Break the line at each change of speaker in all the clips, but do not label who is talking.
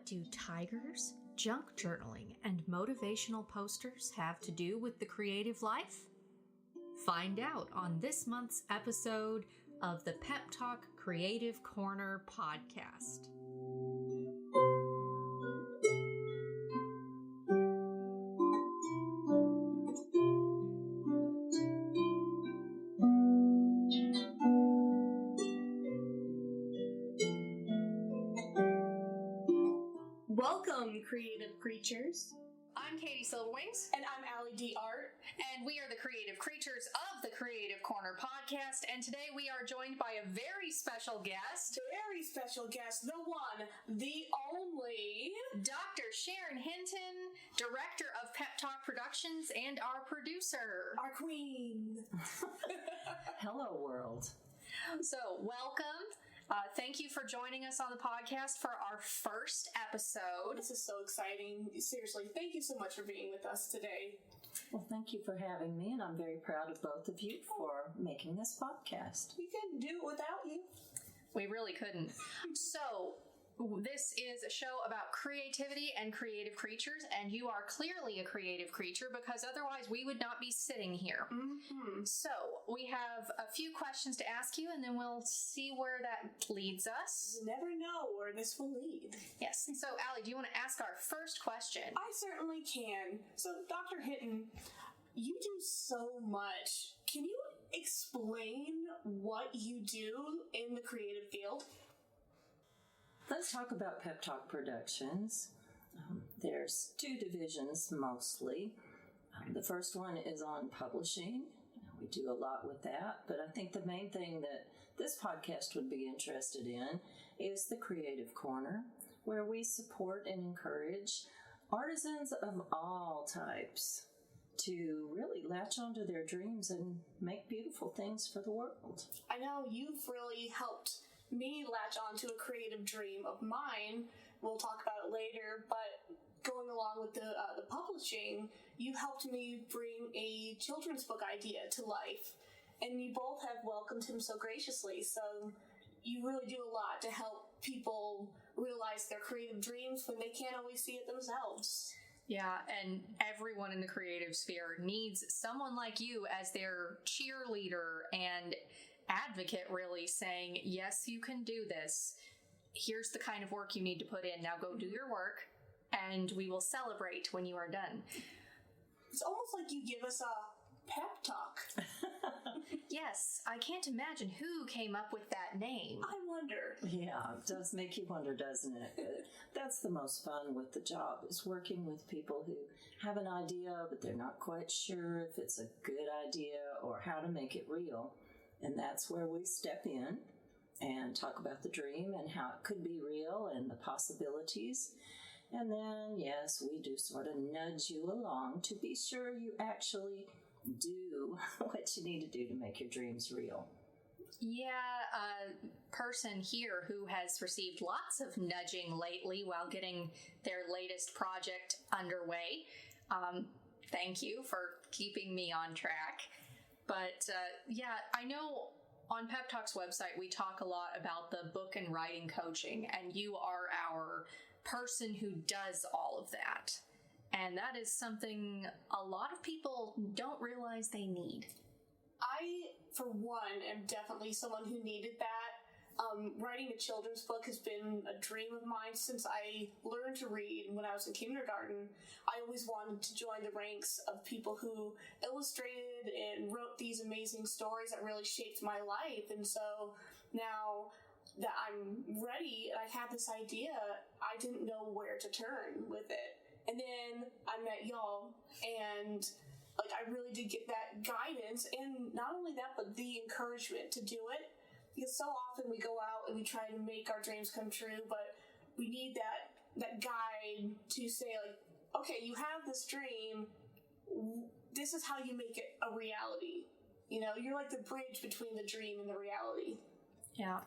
What do tigers, junk journaling, and motivational posters have to do with the creative life? Find out on this month's episode of the PepTalk Creative Corner Podcast.
Welcome, creative creatures.
I'm Katie Silverwings.
And I'm Allie D. Art.
And we are the creative creatures of the Creative Corner Podcast. And today we are joined by a very special guest.
The one, the only,
Dr. Sharon Hinton, director of PepTalk Productions and our producer.
our queen.
Hello, world.
So, welcome. Thank you for joining us on the podcast for our first episode.
This is so exciting. Seriously, thank you so much for being with us today.
Well, thank you for having me, and I'm very proud of both of you for making this podcast.
We couldn't do it without you.
We really couldn't. So, this is a show about creativity and creative creatures, and you are clearly a creative creature because otherwise we would not be sitting here.
Mm-hmm.
So, we have a few questions to ask you, and then we'll see where that leads us.
You never know where this will lead.
Yes. So, Allie, do you want to ask our first question?
I certainly can. So, Dr. Hinton, you do so much. Can you explain what you do in the creative field?
Let's talk about PepTalk Productions. There's two divisions mostly. The first one is on publishing. We do a lot with that, but I think the main thing that this podcast would be interested in is the Creative Corner, where we support and encourage artisans of all types to really latch onto their dreams and make beautiful things for the world.
I know you've really helped me latch onto a creative dream of mine. We'll talk about it later, but going along with the publishing, you helped me bring a children's book idea to life, and you both have welcomed him so graciously. So you really do a lot to help people realize their creative dreams when they can't always see it themselves.
Yeah, and everyone in the creative sphere needs someone like you as their cheerleader and advocate, really saying, yes, you can do this. Here's the kind of work you need to put in. Now go do your work, and we will celebrate when you are done.
It's almost like you give us a pep talk.
Yes, I can't imagine who came up with that name.
I wonder.
Yeah, it does make you wonder, doesn't it? That's the most fun with the job, is working with people who have an idea, but they're not quite sure if it's a good idea or how to make it real. And that's where we step in and talk about the dream and how it could be real and the possibilities. And then, yes, we do sort of nudge you along to be sure you actually do what you need to do to make your dreams real.
Yeah, a person here who has received lots of nudging lately while getting their latest project underway. Thank you for keeping me on track. But yeah, I know on PepTalk's website we talk a lot about the book and writing coaching, and you are our person who does all of that. And that is something a lot of people don't realize they need.
I, for one, am definitely someone who needed that. Writing a children's book has been a dream of mine since I learned to read when I was in kindergarten. I always wanted to join the ranks of people who illustrated and wrote these amazing stories that really shaped my life. And so now that I'm ready and I had this idea, I didn't know where to turn with it. And then I met y'all, and I really did get that guidance, and not only that, but the encouragement to do it. Because so often we go out and we try to make our dreams come true, but we need that guide to say, okay, you have this dream, this is how you make it a reality. You know, you're like the bridge between the dream and the reality.
Yeah.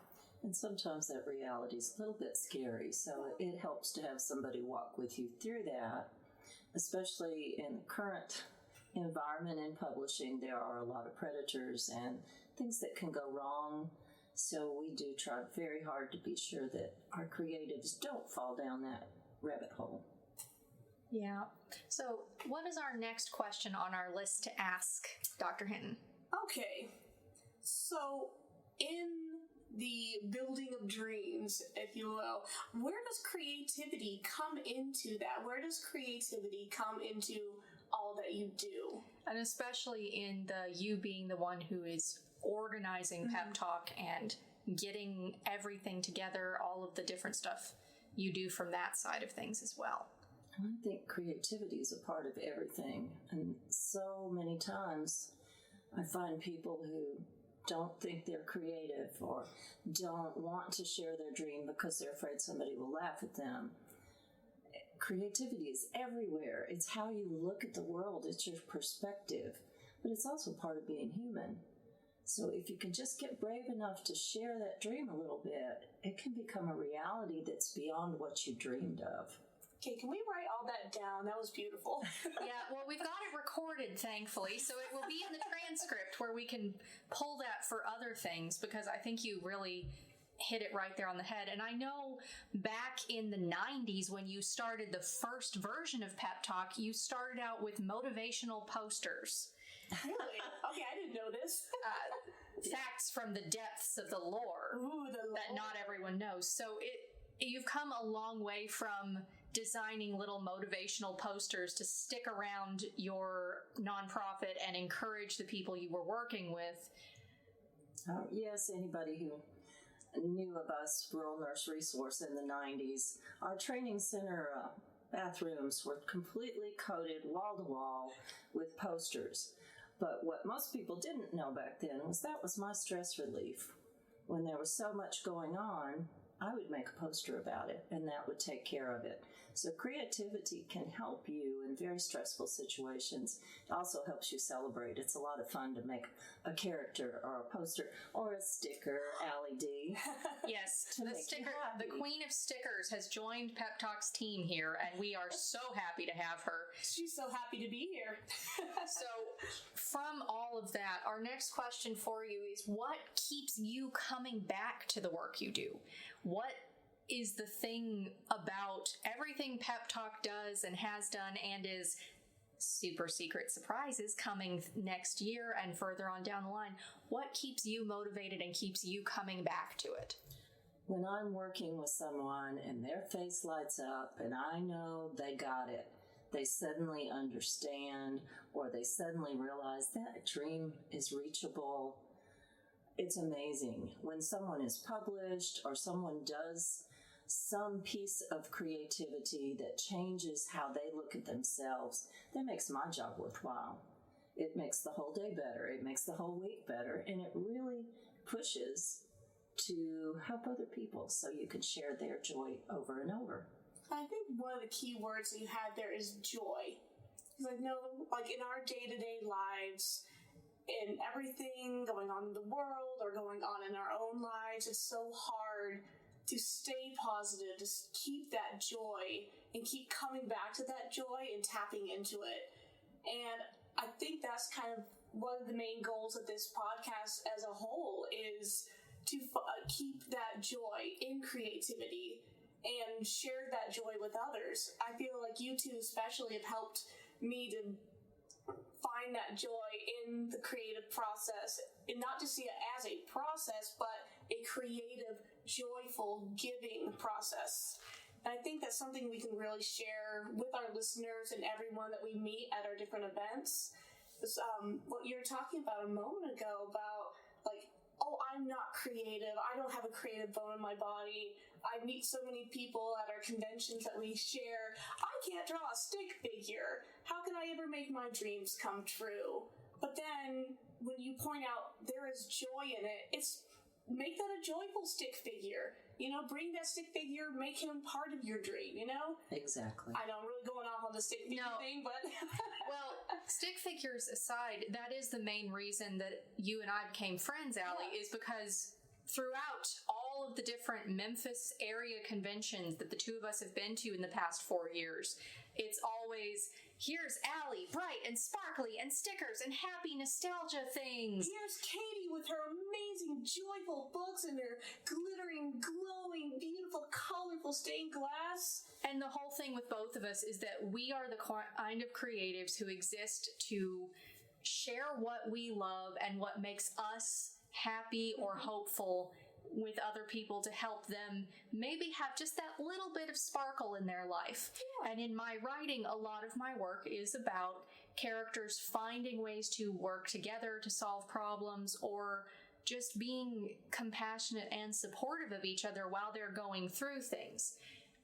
And sometimes that reality is a little bit scary, so it helps to have somebody walk with you through that, especially in the current environment in publishing. There are a lot of predators and things that can go wrong. So we do try very hard to be sure that our creatives don't fall down that rabbit hole.
Yeah. So what is our next question on our list to ask Dr. Hinton?
Okay. So in the building of dreams, if you will, where does creativity come into that? Where does creativity come into all that you do?
And especially in you being the one who is organizing Pep Talk and getting everything together, all of the different stuff you do from that side of things as well.
I think creativity is a part of everything. And so many times I find people who don't think they're creative or don't want to share their dream because they're afraid somebody will laugh at them. Creativity is everywhere. It's how you look at the world. It's your perspective. But it's also part of being human. So if you can just get brave enough to share that dream a little bit, it can become a reality that's beyond what you dreamed of.
Okay, can we write all that down? That was beautiful.
Yeah, well, we've got it recorded, thankfully, so it will be in the transcript where we can pull that for other things, because I think you really hit it right there on the head. And I know back in the 90s when you started the first version of Pep Talk, you started out with motivational posters.
Really? Okay, I didn't know this.
Facts from the depths of the lore.
Ooh, the lore.
That not everyone knows. So you've come a long way from designing little motivational posters to stick around your nonprofit and encourage the people you were working with.
Yes, anybody who knew of us, Rural Nurse Resource in the 90s, our training center bathrooms were completely coated wall to wall with posters. But what most people didn't know back then was that was my stress relief. When there was so much going on, I would make a poster about it, and that would take care of it. So creativity can help you in very stressful situations. It also helps you celebrate. It's a lot of fun to make a character or a poster or a sticker, Allie D.
Yes, the sticker, the queen of stickers has joined Pep Talk's team here, and we are so happy to have her.
She's so happy to be here.
So from all of that, our next question for you is, what keeps you coming back to the work you do? What is the thing about everything Pep Talk does and has done and is super secret surprises coming next year and further on down the line? What keeps you motivated and keeps you coming back to it?
When I'm working with someone and their face lights up and I know they got it, they suddenly understand, or they suddenly realize that dream is reachable. It's amazing. When someone is published or someone does some piece of creativity that changes how they look at themselves, that makes my job worthwhile. It makes the whole day better. It makes the whole week better. And it really pushes to help other people so you can share their joy over and over.
I think one of the key words that you had there is joy. Because I know, like, in our day-to-day lives, in everything going on in the world or going on in our own lives, it's so hard to stay positive, to keep that joy and keep coming back to that joy and tapping into it. And I think that's kind of one of the main goals of this podcast as a whole, is to keep that joy in creativity and share that joy with others. I feel like you two especially have helped me to find that joy in the creative process, and not to see it as a process, but a creative, joyful, giving process. And I think that's something we can really share with our listeners and everyone that we meet at our different events. Because, what you were talking about a moment ago about, like, oh, I'm not creative, I don't have a creative bone in my body, I meet so many people at our conventions that we share, I can't draw a stick figure, how can I ever make my dreams come true? But then, when you point out there is joy in it, it's make that a joyful stick figure. You know, bring that stick figure, make him part of your dream, you know?
Exactly.
I know I'm really going off on the stick figure thing, but...
Well, stick figures aside, that is the main reason that you and I became friends, Allie, is because throughout all of the different Memphis area conventions that the two of us have been to in the past 4 years, it's always, Here's Allie, bright and sparkly and stickers and happy nostalgia things.
Here's Katie with her amazing, joyful books and her glittering, glowing, beautiful, colorful stained glass.
And the whole thing with both of us is that we are the kind of creatives who exist to share what we love and what makes us happy or hopeful with other people to help them maybe have just that little bit of sparkle in their life. Yeah. And in my writing, a lot of my work is about characters finding ways to work together to solve problems, or just being compassionate and supportive of each other while they're going through things.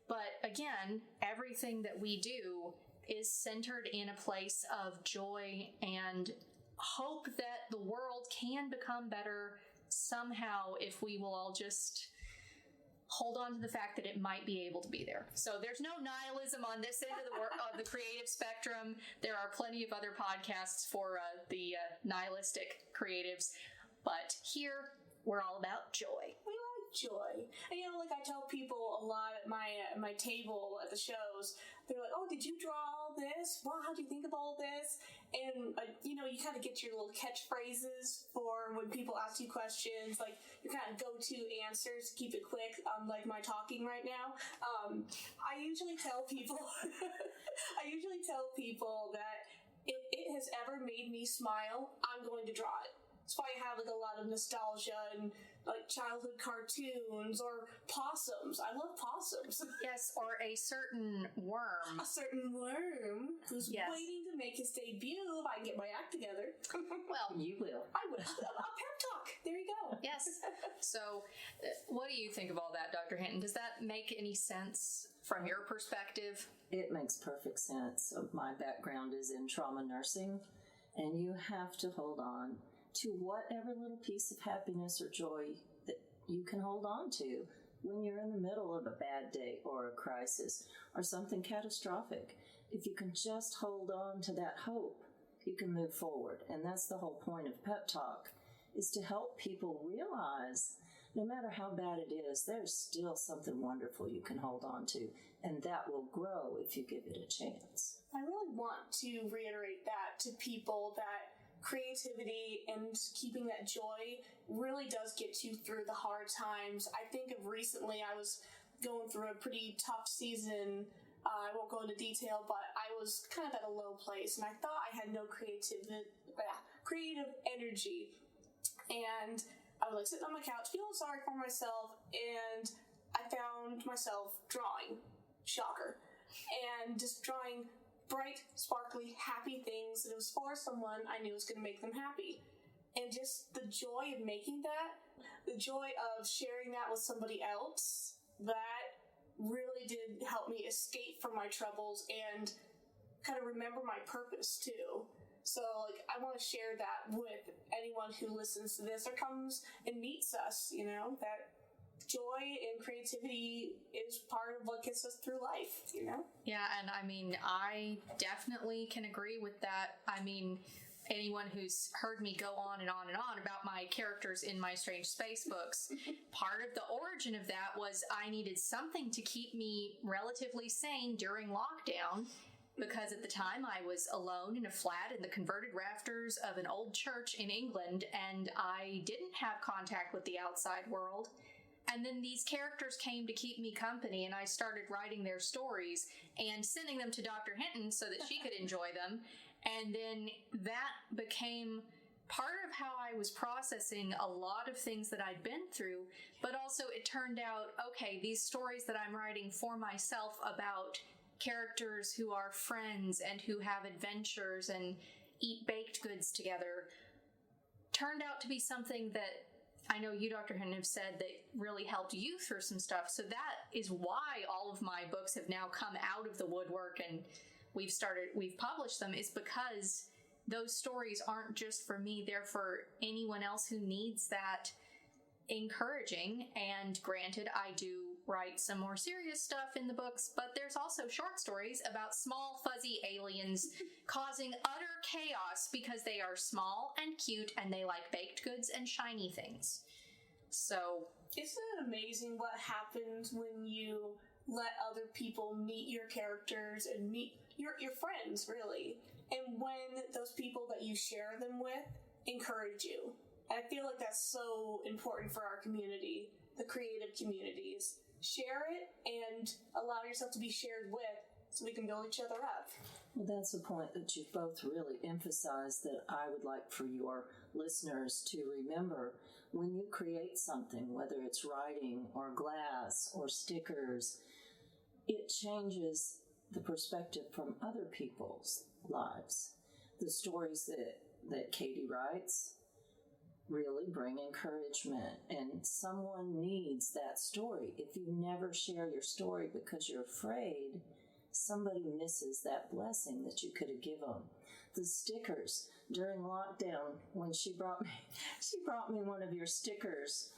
But again, everything that we do is centered in a place of joy and hope that the world can become better somehow if we will all just hold on to the fact that it might be able to be there. So there's no nihilism on this end of the creative spectrum. There are plenty of other podcasts for the nihilistic creatives, but here we're all about joy.
We like joy. And like I tell people a lot at my table at the shows, they're like, "Oh, did you draw all this? Wow, how do you think of all this?" And you kind of get your little catchphrases for when people ask you questions, like your kind of go-to answers. Keep it quick, like my talking right now. I usually tell people, that if it has ever made me smile, I'm going to draw it. That's why I have a lot of nostalgia and childhood cartoons or possums. I love possums.
Yes, or a certain worm.
A certain worm who's waiting to make his debut if I can get my act together.
Well,
you will.
I will. Pep talk. There you go.
Yes. So, what do you think of all that, Dr. Hinton? Does that make any sense from your perspective?
It makes perfect sense. My background is in trauma nursing, and you have to hold on to whatever little piece of happiness or joy that you can hold on to when you're in the middle of a bad day or a crisis or something catastrophic. If you can just hold on to that hope, you can move forward. And that's the whole point of Pep Talk, is to help people realize no matter how bad it is, there's still something wonderful you can hold on to, and that will grow if you give it a chance.
I really want to reiterate that to people, that creativity and keeping that joy really does get you through the hard times. I think of recently, I was going through a pretty tough season. I won't go into detail, but I was kind of at a low place, and I thought I had no creative energy. And I was sitting on my couch, feeling sorry for myself, and I found myself drawing. Shocker. And just drawing bright, sparkly, happy things that it was for someone I knew was going to make them happy. And just the joy of making that, the joy of sharing that with somebody else, that really did help me escape from my troubles and kind of remember my purpose too. So I want to share that with anyone who listens to this or comes and meets us, that joy and creativity is part of what gets us through life,
Yeah, and I definitely can agree with that. Anyone who's heard me go on and on and on about my characters in my Strange Space books, part of the origin of that was I needed something to keep me relatively sane during lockdown, because at the time I was alone in a flat in the converted rafters of an old church in England, and I didn't have contact with the outside world. And then these characters came to keep me company, and I started writing their stories and sending them to Dr. Hinton so that she could enjoy them. And then that became part of how I was processing a lot of things that I'd been through. But also it turned out, okay, these stories that I'm writing for myself about characters who are friends and who have adventures and eat baked goods together turned out to be something that I know you, Dr. Hinton, have said that really helped you through some stuff. So that is why all of my books have now come out of the woodwork and we've published them, is because those stories aren't just for me, they're for anyone else who needs that encouraging. And granted, I do write some more serious stuff in the books, but there's also short stories about small, fuzzy aliens causing utter chaos because they are small and cute and they like baked goods and shiny things. So,
isn't it amazing what happens when you let other people meet your characters and meet your friends, really. And when those people that you share them with encourage you. And I feel like that's so important for our community, the creative communities. Share it and allow yourself to be shared with so we can build each other up.
Well, that's a point that you've both really emphasized that I would like for your listeners to remember. When you create something, whether it's writing or glass or stickers, it changes the perspective from other people's lives. The stories that Katie writes really bring encouragement, and someone needs that story. If you never share your story because you're afraid, somebody misses that blessing that you could have given. The stickers during lockdown, when she brought me one of your stickers.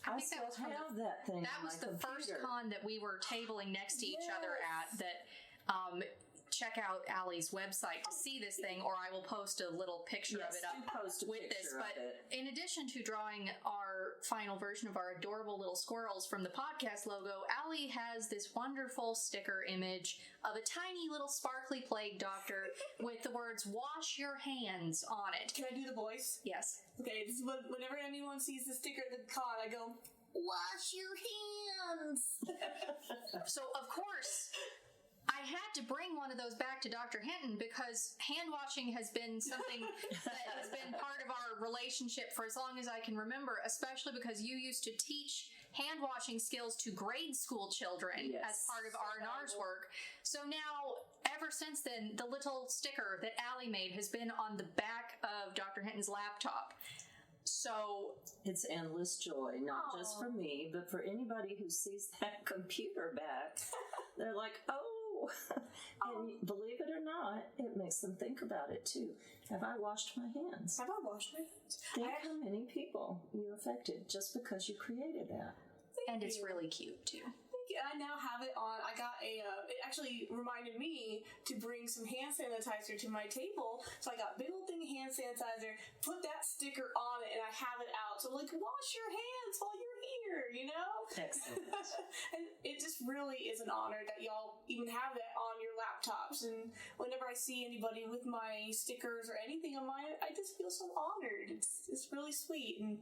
I still have that thing.
That was the first con that we were tabling next to each other at. That check out Allie's website to see this thing, or I will post a little picture of it up with this. But in addition to drawing our final version of our adorable little squirrels from the podcast logo, Allie has this wonderful sticker image of a tiny little sparkly plague doctor with the words "wash your hands" on it.
Can I do the voice?
Yes.
Okay, this is whenever anyone sees the sticker at the con, I go, "Wash your hands."
So, of course, I had to bring one of those back to Dr. Hinton because hand washing has been something that has been part of our relationship for as long as I can remember, especially because you used to teach hand washing skills to grade school children as part of R&R's work. So now, ever since then, the little sticker that Allie made has been on the back of Dr. Hinton's laptop. So
it's endless joy, not just for me, but for anybody who sees that computer back. They're like, oh. And believe it or not, it makes them think about it too. Have I washed my hands?
Have I washed my hands?
Think how many people you affected just because you created that.
And it's really cute too.
I now have it on. I got it actually reminded me to bring some hand sanitizer to my table. So I got big old thing of hand sanitizer, put that sticker on it, and I have it out. So I'm like, wash your hands while you're here, you know?
Excellent.
And it just really is an honor that y'all even have that on your laptops. And whenever I see anybody with my stickers or anything on mine, I just feel so honored. It's really sweet. And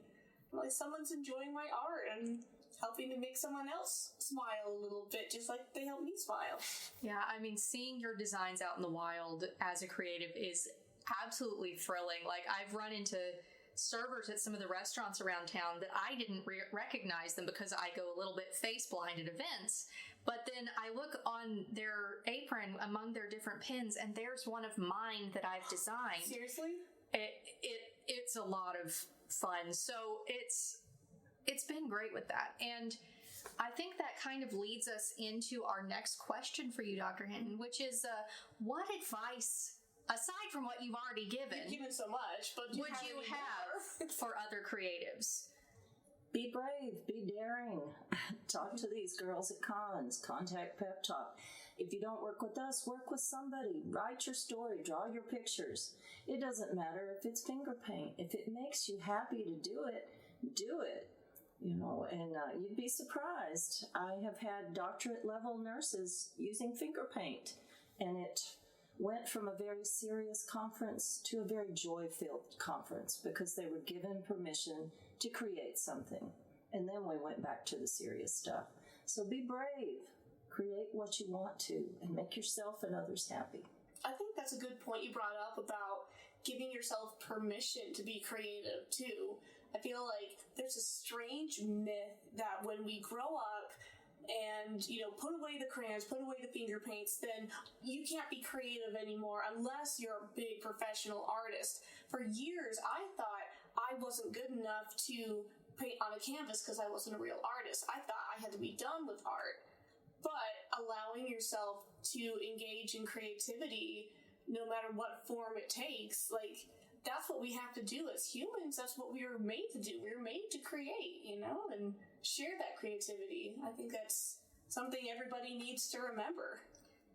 like someone's enjoying my art and helping to make someone else smile a little bit, just like they help me smile.
Yeah, I mean, seeing your designs out in the wild as a creative is absolutely thrilling. Like, I've run into servers at some of the restaurants around town that I didn't recognize them because I go a little bit face blind at events. But then I look on their apron among their different pins, and there's one of mine that I've designed.
Seriously?
It's a lot of fun. So it's been great with that. And I think that kind of leads us into our next question for you, Dr. Hinton, which is what advice, aside from what you've already given,
you've given so much, but would you have
for other creatives?
Be brave, be daring. Talk to these girls at cons, contact PepTalk. If you don't work with us, work with somebody. Write your story, draw your pictures. It doesn't matter if it's finger paint. If it makes you happy to do it, do it. You know, and you'd be surprised. I have had doctorate level nurses using finger paint, and it went from a very serious conference to a very joy-filled conference because they were given permission to create something. And then we went back to the serious stuff. So be brave. Create what you want to and make yourself and others happy.
I think that's a good point you brought up about giving yourself permission to be creative too. I feel like there's a strange myth that when we grow up and, you know, put away the crayons, put away the finger paints, then you can't be creative anymore unless you're a big professional artist. For years, I thought I wasn't good enough to paint on a canvas because I wasn't a real artist. I thought I had to be done with art. But allowing yourself to engage in creativity, no matter what form it takes, like, that's what we have to do as humans. That's what we were made to do. We were made to create, you know, and share that creativity. I think that's something everybody needs to remember.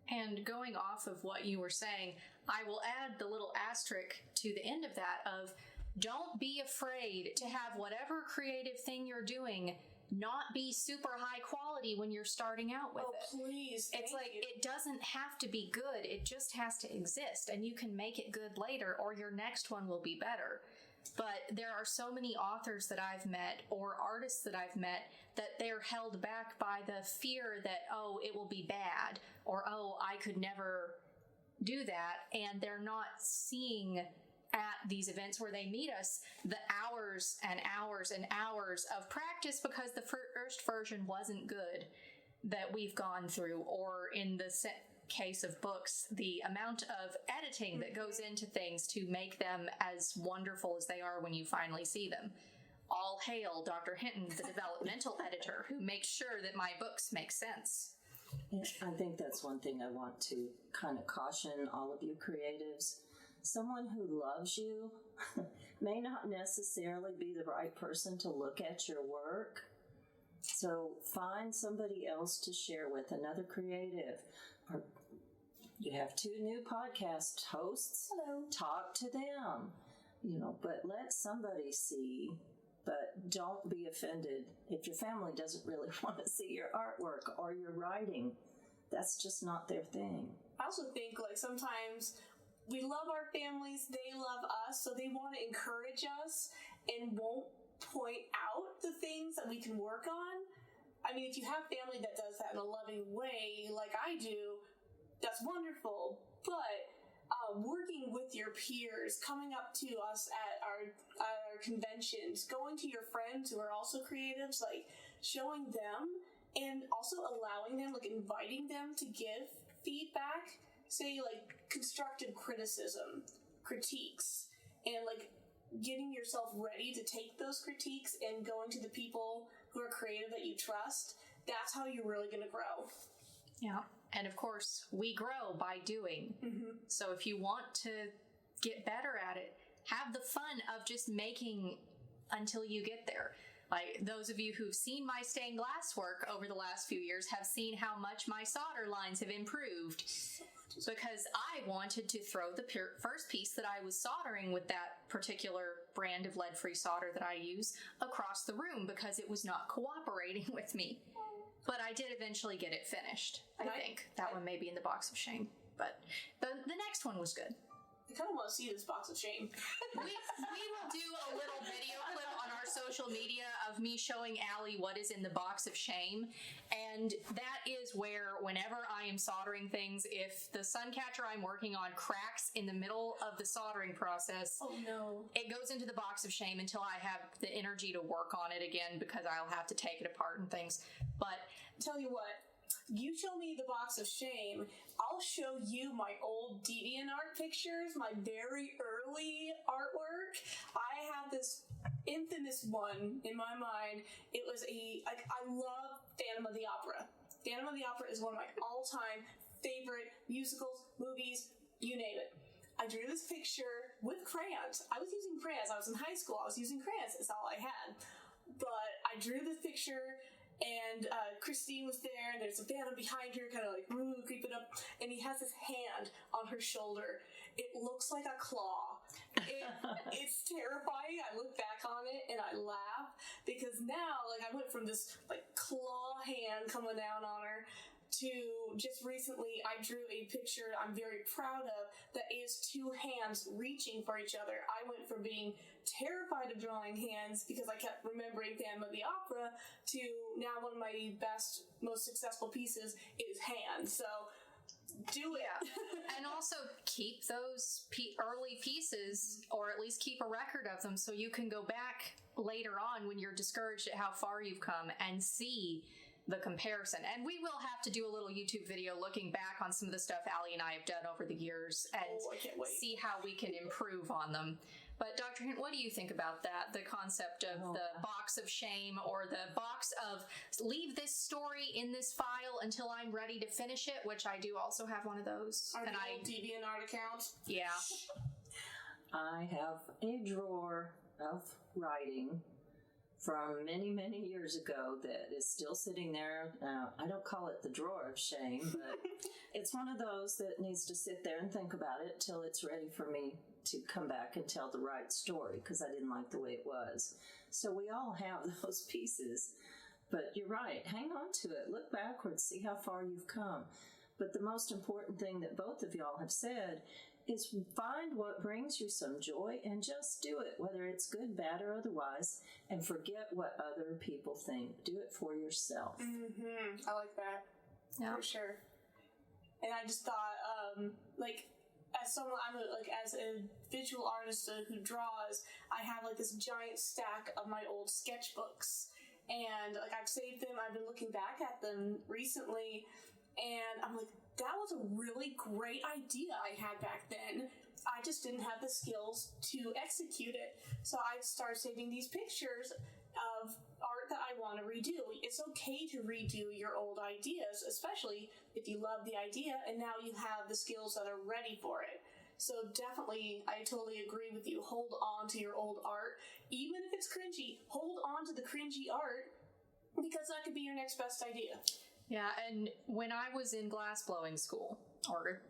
And going off of what you were saying, I will add the little asterisk to the end of that of don't be afraid to have whatever creative thing you're doing not be super high quality quality when you're starting out with it.
Please.
It's like, it doesn't have to be good. It just has to exist, and you can make it good later, or your next one will be better. But there are so many authors that I've met, or artists that I've met, that they're held back by the fear that, oh, it will be bad, or, oh, I could never do that. And they're not seeing at these events where they meet us the hours and hours and hours of practice, because the first version wasn't good that we've gone through, or in the case of books, the amount of editing that goes into things to make them as wonderful as they are when you finally see them. All hail Dr. Hinton, the developmental editor, who makes sure that my books make sense.
I think that's one thing I want to kind of caution all of you creatives. Someone who loves you may not necessarily be the right person to look at your work. So find somebody else to share with, another creative. Or you have 2 new podcast hosts.
Hello.
Talk to them, but let somebody see. But don't be offended if your family doesn't really want to see your artwork or your writing. That's just not their thing.
I also think, like, sometimes we love our families, they love us, so they want to encourage us and won't point out the things that we can work on. I mean, if you have family that does that in a loving way, like I do, that's wonderful. But working with your peers, coming up to us at our conventions, going to your friends who are also creatives, like showing them and also allowing them, like inviting them to give feedback, say like constructive criticism, critiques, and like getting yourself ready to take those critiques and going to the people who are creative that you trust. That's how you're really going to grow.
Yeah. And of course, we grow by doing. Mm-hmm. So if you want to get better at it, have the fun of just making until you get there. Like, those of you who've seen my stained glass work over the last few years have seen how much my solder lines have improved, because I wanted to throw the first piece that I was soldering with that particular brand of lead-free solder that I use across the room, because it was not cooperating with me. But I did eventually get it finished. I think that one may be in the box of shame, but the next one was good.
I kind of want to see this box of shame.
we will do a little video clip on our social media of me showing Allie what is in the box of shame. And that is where, whenever I am soldering things, if the sun catcher I'm working on cracks in the middle of the soldering process,
oh no,
it goes into the box of shame until I have the energy to work on it again, because I'll have to take it apart and things. But
tell you what, you show me the box of shame, I'll show you my old DeviantArt pictures, my very early artwork. I have this infamous one in my mind. It was I love Phantom of the Opera. Phantom of the Opera is one of my all-time favorite musicals, movies, you name it. I drew this picture with crayons. I was using crayons. I was in high school. I was using crayons. That's all I had. But I drew this picture, and Christine was there, and there's a phantom behind her, kind of like creeping up, and he has his hand on her shoulder. It looks like a claw. It's terrifying. I look back on it and I laugh, because now, like, I went from this like claw hand coming down on her to just recently I drew a picture I'm very proud of that is 2 hands reaching for each other. I went from being terrified of drawing hands because I kept remembering Phantom of the Opera to now one of my best, most successful pieces is hands. So do it.
Yeah. And also keep those early pieces, or at least keep a record of them, so you can go back later on when you're discouraged at how far you've come and see the comparison. And we will have to do a little YouTube video looking back on some of the stuff Allie and I have done over the years and see how we can improve on them. But Dr. Hint, what do you think about that? The concept of the box of shame, or the box of leave this story in this file until I'm ready to finish it, which I do also have one of those.
Are the old DeviantArt accounts?
Yeah.
I have a drawer of writing from many, many years ago that is still sitting there. I don't call it the drawer of shame, but it's one of those that needs to sit there and think about it till it's ready for me to come back and tell the right story, because I didn't like the way it was. So we all have those pieces, But you're right. Hang on to it. Look backwards. See how far you've come. But the most important thing that both of y'all have said is find what brings you some joy and just do it, whether it's good, bad, or otherwise, and forget what other people think. Do it for yourself.
Mm-hmm. I like that.
Yeah.
For sure. And I just thought, as someone, as a visual artist who draws, I have like this giant stack of my old sketchbooks, and like I've saved them. I've been looking back at them recently, and I'm like, that was a really great idea I had back then. I just didn't have the skills to execute it. So I started saving these pictures of art that I want to redo. It's okay to redo your old ideas, especially if you love the idea and now you have the skills that are ready for it. So definitely, I totally agree with you. Hold on to your old art. Even if it's cringy, hold on to the cringy art, because that could be your next best idea.
Yeah, and when I was in glassblowing school, or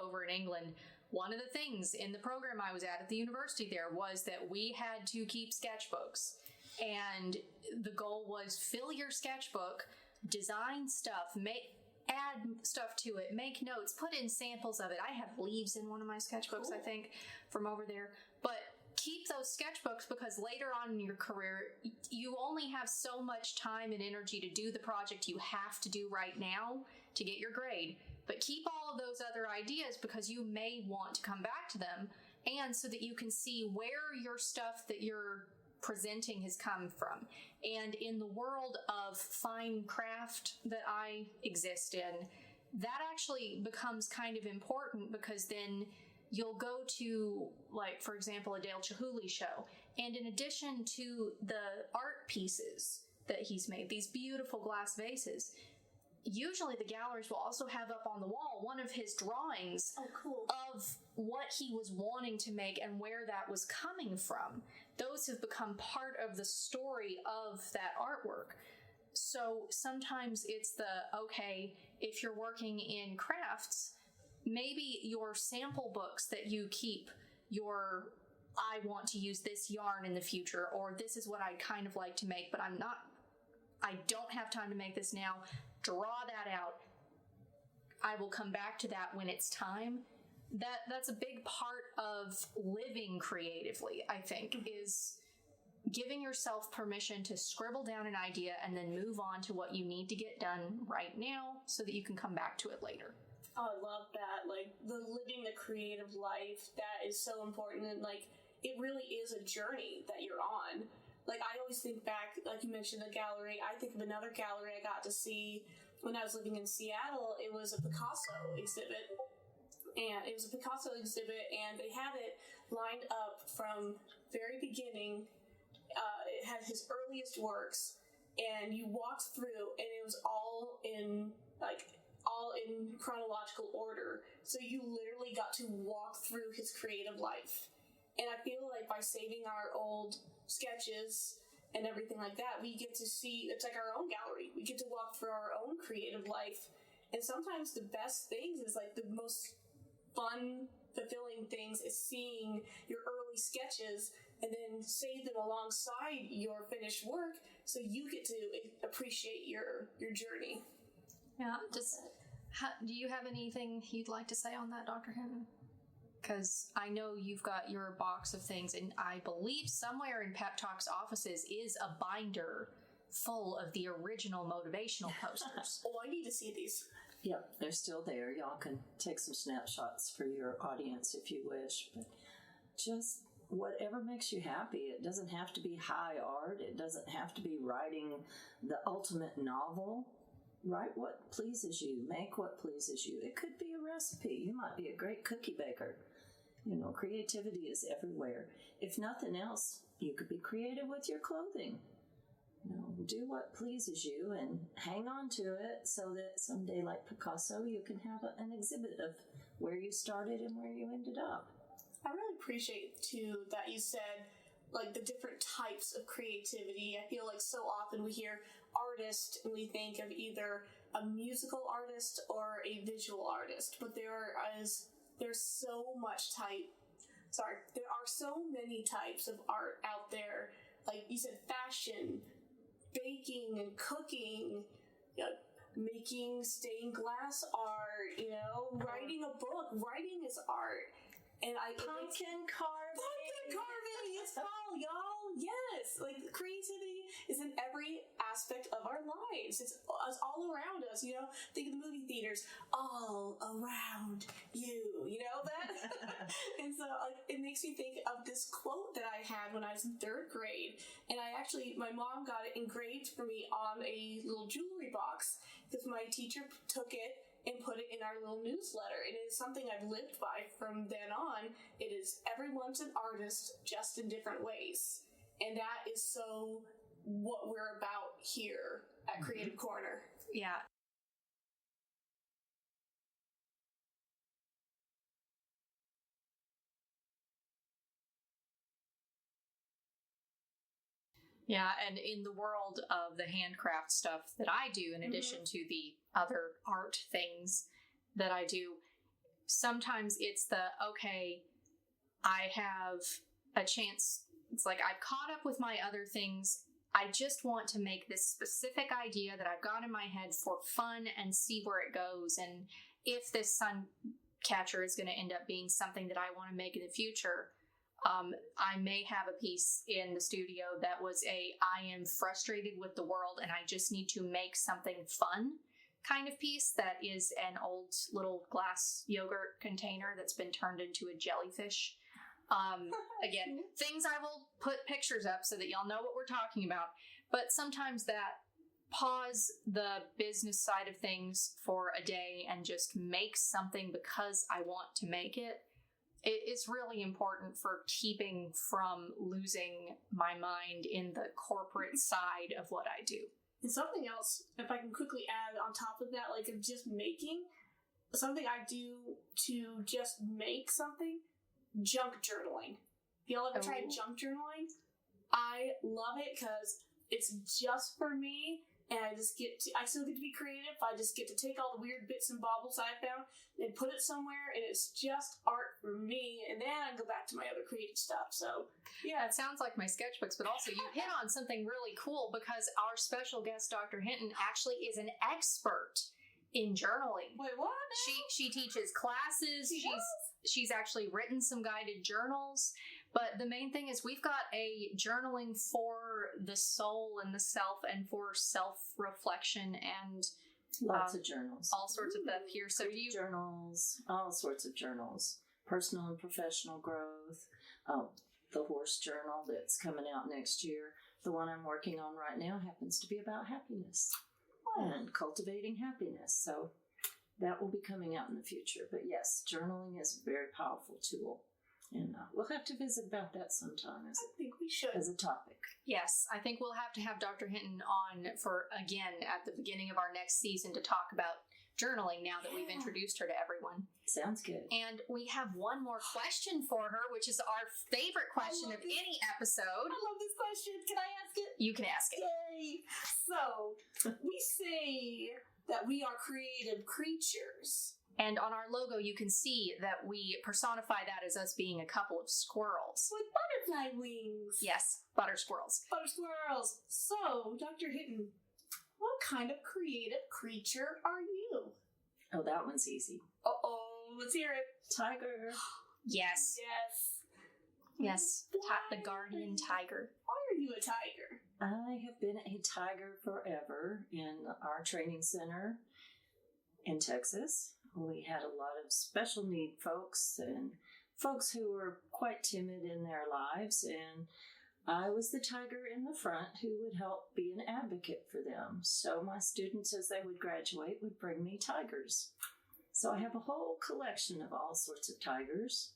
over in England, one of the things in the program I was at the university there was that we had to keep sketchbooks. And the goal was fill your sketchbook, design stuff, add stuff to it, make notes, put in samples of it. I have leaves in one of my sketchbooks, cool. I think, from over there. But keep those sketchbooks, because later on in your career, you only have so much time and energy to do the project you have to do right now to get your grade. But keep all of those other ideas, because you may want to come back to them, and so that you can see where your stuff that you're presenting has come from. And in the world of fine craft that I exist in, that actually becomes kind of important, because then you'll go to, like, for example, a Dale Chihuly show, and in addition to the art pieces that he's made, these beautiful glass vases, usually the galleries will also have up on the wall one of his drawings of what he was wanting to make and where that was coming from. Those have become part of the story of that artwork. So sometimes it's if you're working in crafts, maybe your sample books that you keep, I want to use this yarn in the future, or this is what I'd kind of like to make, but I don't have time to make this now. Draw that out. I will come back to that when it's time. That's a big part of living creatively, I think, is giving yourself permission to scribble down an idea and then move on to what you need to get done right now so that you can come back to it later.
Oh, I love that. Like, living the creative life, that is so important. And, like, it really is a journey that you're on. Like, I always think back, like you mentioned, the gallery. I think of another gallery I got to see when I was living in Seattle. It was a Picasso exhibit. And it was a Picasso exhibit, and they had it lined up from very beginning. It had his earliest works, and you walked through, and it was all in chronological order. So you literally got to walk through his creative life. And I feel like by saving our old sketches and everything like that, we get to see, it's like our own gallery. We get to walk through our own creative life. And sometimes the best things is, like, the most fun, fulfilling things is seeing your early sketches and then save them alongside your finished work, so you get to appreciate your journey.
Yeah, do you have anything you'd like to say on that, Dr. Hinton? Because I know you've got your box of things, and I believe somewhere in PepTalk's offices is a binder full of the original motivational posters.
Oh, I need to see these.
Yep, they're still there. Y'all can take some snapshots for your audience if you wish, but just whatever makes you happy. It doesn't have to be high art. It doesn't have to be writing the ultimate novel. Write what pleases you. Make what pleases you. It could be a recipe. You might be a great cookie baker. Creativity is everywhere. If nothing else, you could be creative with your clothing. Do what pleases you and hang on to it, so that someday, like Picasso, you can have an exhibit of where you started and where you ended up.
I really appreciate, too, that you said, like, the different types of creativity. I feel like so often we hear artist and we think of either a musical artist or a visual artist, but there's so are so many types of art out there. Like you said, fashion, baking and cooking, you know, making stained glass art, you know, writing a book. Writing is art. And
pumpkin carving.
Pumpkin carving, it's all, y'all. Yes. Like, creativity is in every aspect of our lives. It's all around us, you know? Think of the movie theaters. All around you. You know that? And so it makes me think of this quote that I had when I was in 3rd grade. And my mom got it engraved for me on a little jewelry box because my teacher took it and put it in our little newsletter. It is something I've lived by from then on. It is everyone's an artist, just in different ways. And that is so what we're about here at Creative Corner.
Yeah. Yeah, and in the world of the handcraft stuff that I do, in addition to the other art things that I do, sometimes it's okay, I have a chance. It's like I've caught up with my other things. I just want to make this specific idea that I've got in my head for fun and see where it goes. And if this sun catcher is going to end up being something that I want to make in the future, I may have a piece in the studio that was I am frustrated with the world and I just need to make something fun kind of piece that is an old little glass yogurt container that's been turned into a jellyfish. Again, things I will put pictures up so that y'all know what we're talking about. But sometimes that pause the business side of things for a day and just make something because I want to make it. It is really important for keeping from losing my mind in the corporate side of what I do.
And something else, if I can quickly add on top of that, like of just making, something I do to just make something, junk journaling. Y'all ever tried junk journaling? I love it because it's just for me. And I still get to be creative. I just get to take all the weird bits and baubles I found and put it somewhere, and it's just art for me. And then I go back to my other creative stuff. So, yeah.
It sounds like my sketchbooks, but also you hit on something really cool because our special guest, Dr. Hinton, actually is an expert in journaling.
Wait, what?
She teaches classes. She's actually written some guided journals. But the main thing is we've got a journaling for the soul and the self and for self-reflection and
lots of journals.
All sorts of stuff here. So
journals, all sorts of journals, personal and professional growth, the horse journal that's coming out next year. The one I'm working on right now happens to be about happiness and cultivating happiness. So that will be coming out in the future. But yes, journaling is a very powerful tool. And we'll have to visit about that sometime.
I think we should.
As a topic.
Yes, I think we'll have to have Dr. Hinton on for, again, at the beginning of our next season to talk about journaling now that we've introduced her to everyone.
Sounds good.
And we have one more question for her, which is our favorite question of any episode.
I love this question. Can I ask it?
You can ask it.
Yay! So, we say that we are creative creatures.
And on our logo, you can see that we personify that as us being a couple of squirrels.
With butterfly wings.
Yes, butter squirrels.
Butter squirrels. So, Dr. Hinton, what kind of creative creature are you?
Oh, that one's easy.
Uh-oh, let's hear it.
Tiger.
Yes. Yes, the guardian tiger.
Why are you a tiger?
I have been a tiger forever in our training center in Texas. We had a lot of special need folks and folks who were quite timid in their lives, and I was the tiger in the front who would help be an advocate for them. So my students, as they would graduate, would bring me tigers. So I have a whole collection of all sorts of tigers.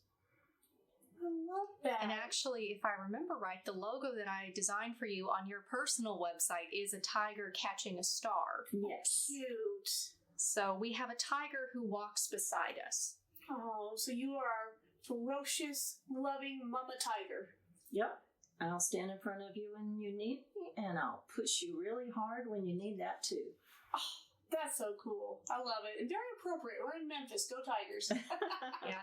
I love that.
And actually, if I remember right, the logo that I designed for you on your personal website is a tiger catching a star.
Yes.
Cute.
So we have a tiger who walks beside us.
Oh, so you are ferocious, loving mama tiger.
Yep. I'll stand in front of you when you need me, and I'll push you really hard when you need that too.
Oh, That's so cool. I love it. And very appropriate. We're in Memphis. Go Tigers.
Yeah.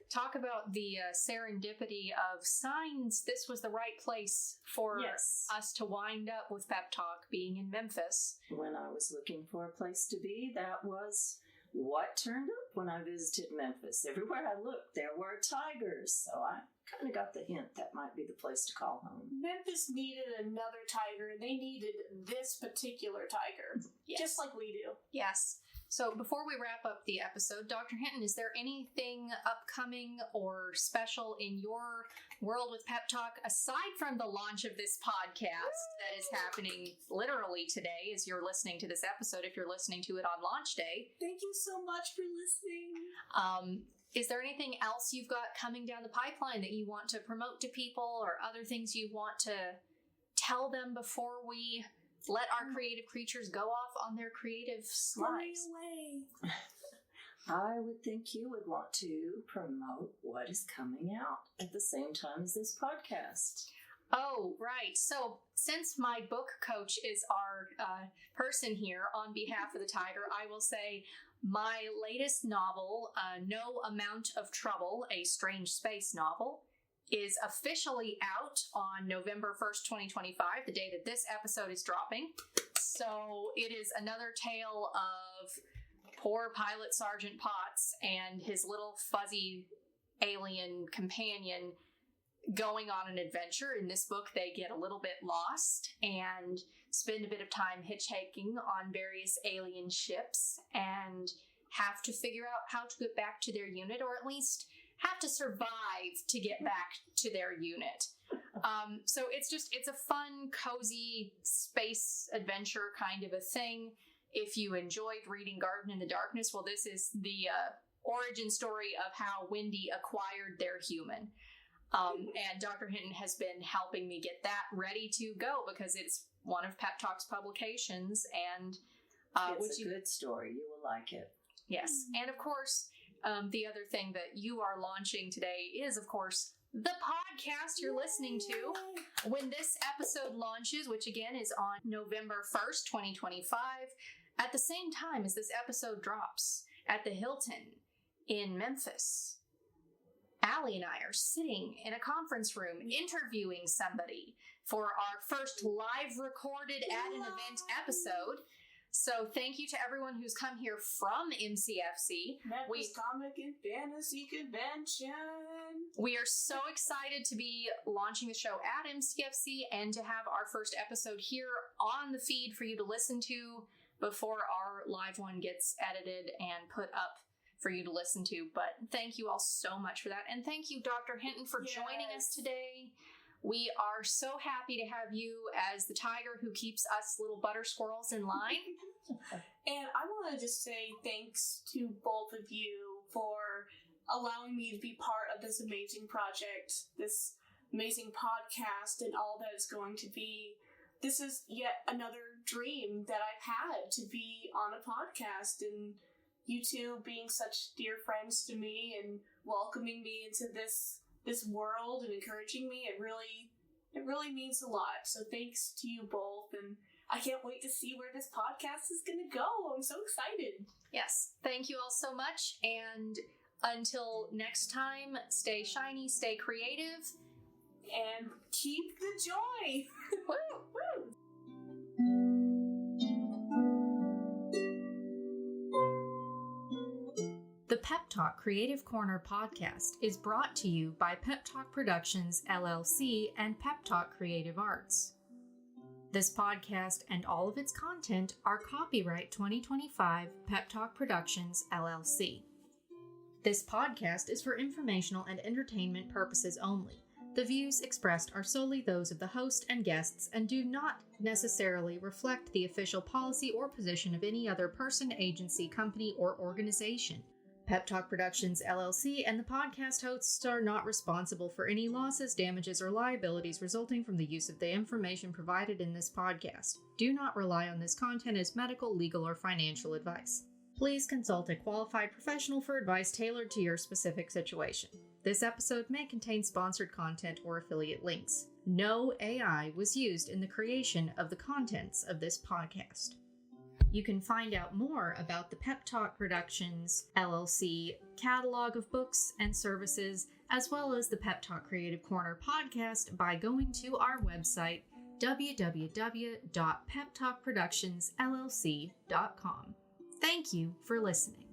Talk about the serendipity of signs. This was the right place for us to wind up with Pep Talk, being in Memphis.
When I was looking for a place to be, that was what turned up when I visited Memphis. Everywhere I looked, there were tigers. So I kind of got the hint that might be the place to call home.
Memphis needed another tiger, and they needed this particular tiger. Yes. Just like we do.
Yes. So before we wrap up the episode, Dr. Hinton, is there anything upcoming or special in your world with Pep Talk, aside from the launch of this podcast that is happening literally today as you're listening to this episode, if you're listening to it on launch day?
Thank you so much for listening.
Is there anything else you've got coming down the pipeline that you want to promote to people, or other things you want to tell them before we let our creative creatures go off on their creative lives?
Away.
I would think you would want to promote what is coming out at the same time as this podcast.
Oh, right. So since my book coach is our person here on behalf of the Tiger, I will say my latest novel, No Amount of Trouble, a Strange Space novel, is officially out on November 1st, 2025, the day that this episode is dropping. So it is another tale of poor Pilot Sergeant Potts and his little fuzzy alien companion going on an adventure. In this book, they get a little bit lost and spend a bit of time hitchhiking on various alien ships and have to figure out how to get back to their unit, or at least have to survive to get back to their unit. So it's a fun, cozy space adventure kind of a thing. If you enjoyed reading Garden in the Darkness, well, this is the origin story of how Wendy acquired their human. And Dr. Hinton has been helping me get that ready to go because it's one of Pep Talk's publications. And
it's a good story. You will like it.
Yes. And of course, the other thing that you are launching today is, of course, the podcast you're listening to. When this episode launches, which again is on November 1st, 2025, at the same time as this episode drops at the Hilton in Memphis, Allie and I are sitting in a conference room interviewing somebody for our first live recorded at an event episode. So thank you to everyone who's come here from MCFC.
Memphis Comic and Fantasy Convention.
We are so excited to be launching the show at MCFC and to have our first episode here on the feed for you to listen to before our live one gets edited and put up for you to listen to. But thank you all so much for that. And thank you, Dr. Hinton, for joining us today. We are so happy to have you as the tiger who keeps us little butter squirrels in line.
And I want to just say thanks to both of you for allowing me to be part of this amazing project, this amazing podcast, and all that it's going to be. This is yet another dream that I've had, to be on a podcast, and you two being such dear friends to me and welcoming me into this world and encouraging me. It really means a lot. So thanks to you both, and I can't wait to see where this podcast is going to go. I'm so excited.
Yes, thank you all so much, and until next time, stay shiny, stay creative,
and keep the joy.
Woo, woo. The PepTalk Creative Corner Podcast is brought to you by PepTalk Productions, LLC, and PepTalk Creative Arts. This podcast and all of its content are copyright 2025 PepTalk Productions, LLC. This podcast is for informational and entertainment purposes only. The views expressed are solely those of the host and guests and do not necessarily reflect the official policy or position of any other person, agency, company, or organization. PepTalk Productions, LLC, and the podcast hosts are not responsible for any losses, damages, or liabilities resulting from the use of the information provided in this podcast. Do not rely on this content as medical, legal, or financial advice. Please consult a qualified professional for advice tailored to your specific situation. This episode may contain sponsored content or affiliate links. No AI was used in the creation of the contents of this podcast. You can find out more about the PepTalk Productions LLC catalog of books and services, as well as the PepTalk Creative Corner podcast by going to our website, www.peptalkproductionsllc.com. Thank you for listening.